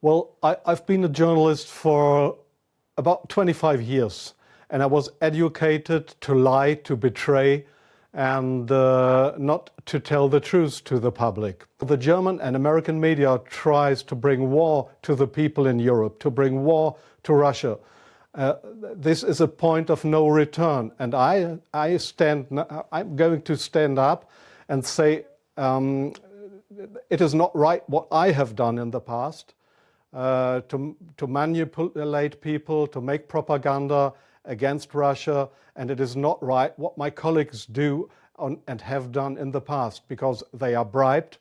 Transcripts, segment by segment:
Well, I've been a journalist for about 25 years, and I was educated to lie, to betray, and not to tell the truth to the public. The German and American media tries to bring war to the people in Europe, to bring war to Russia. This is a point of no return, and I'm going to stand up and say it is not right what I have done in the past. To manipulate people, to make propaganda against Russia, and it is not right what my colleagues do and have done in the past, because they are bribed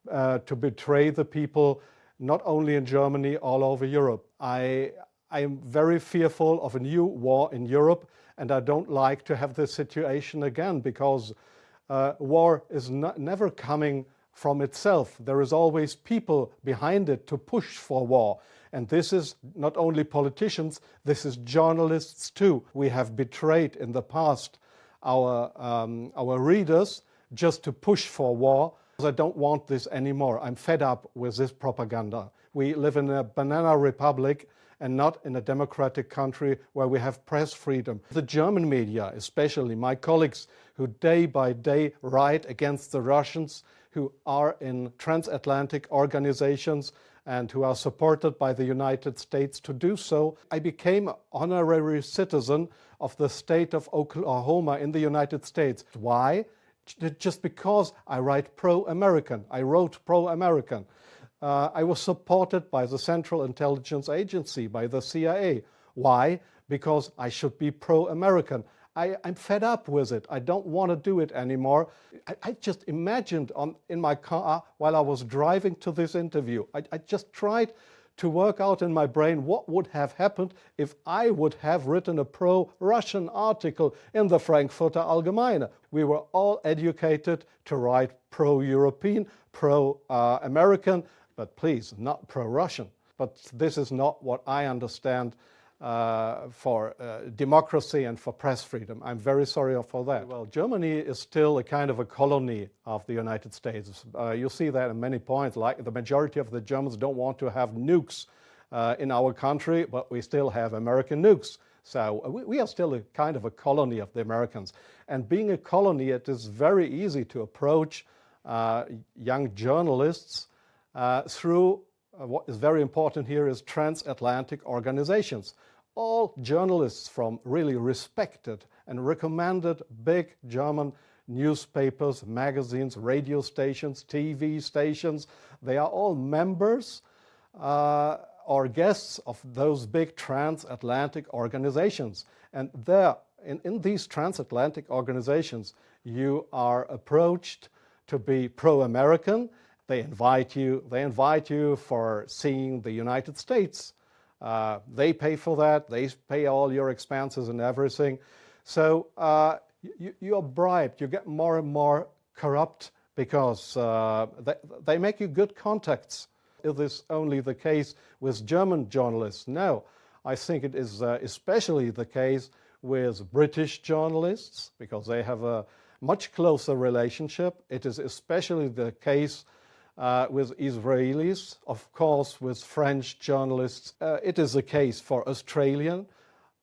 to betray the people, not only in Germany, all over Europe. I am very fearful of a new war in Europe, and I don't like to have this situation again, because war is never coming from itself. There is always people behind it to push for war. And this is not only politicians, this is journalists too. We have betrayed in the past our readers just to push for war. I don't want this anymore. I'm fed up with this propaganda. We live in a banana republic and not in a democratic country where we have press freedom. The German media, especially my colleagues who day by day write against the Russians, who are in transatlantic organizations and who are supported by the United States to do so. I became an honorary citizen of the state of Oklahoma in the United States. Why? Just because I write pro-American. I wrote pro-American. I was supported by the Central Intelligence Agency, by the CIA. Why? Because I should be pro-American. I'm fed up with it. I don't want to do it anymore. I just imagined in my car while I was driving to this interview, I just tried to work out in my brain what would have happened if I would have written a pro-Russian article in the Frankfurter Allgemeine. We were all educated to write pro-European, pro-American, but please, not pro-Russian. But this is not what I understand for democracy and for press freedom. I'm very sorry for that. Well, Germany is still a kind of a colony of the United States. You see that in many points, like the majority of the Germans don't want to have nukes in our country, but we still have American nukes. So we are still a kind of a colony of the Americans. And being a colony, it is very easy to approach young journalists through what is very important here is transatlantic organizations. All journalists from really respected and recommended big German newspapers, magazines, radio stations, TV stations, they are all members or guests of those big transatlantic organizations. And there, in these transatlantic organizations, you are approached to be pro-American. They invite you for seeing the United States. They pay for that. They pay all your expenses and everything. So you are bribed. You get more and more corrupt because they make you good contacts. Is this only the case with German journalists? No. I think it is especially the case with British journalists because they have a much closer relationship. It is especially the case with Israelis, of course with French journalists. It is the case for Australian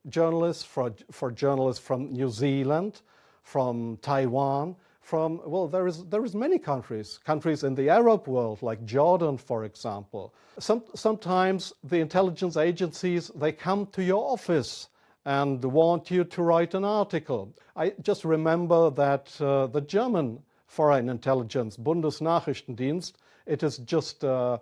journalists, for journalists from New Zealand, from Taiwan, there is many countries in the Arab world, like Jordan, for example. Sometimes the intelligence agencies, they come to your office and want you to write an article. I just remember that the German Foreign Intelligence, Bundesnachrichtendienst, it is just a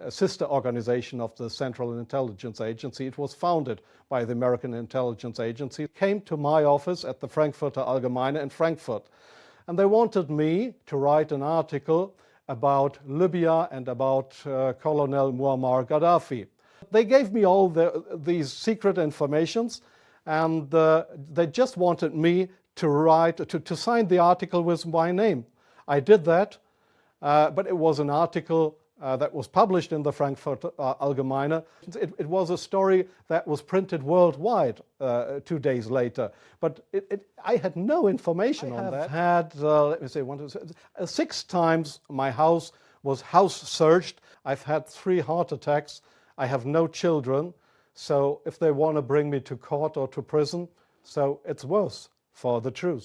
sister organization of the Central Intelligence Agency. It was founded by the American Intelligence Agency. It came to my office at the Frankfurter Allgemeine in Frankfurt. And they wanted me to write an article about Libya and about Colonel Muammar Gaddafi. They gave me all these secret informations, and they just wanted me to write, to sign the article with my name. I did that, but it was an article that was published in the Frankfurter Allgemeine. It was a story that was printed worldwide 2 days later, but I had no information on that. I have had, let me say, 6 times my house was house searched. I've had 3 heart attacks. I have no children. So if they want to bring me to court or to prison, so it's worse for the truth.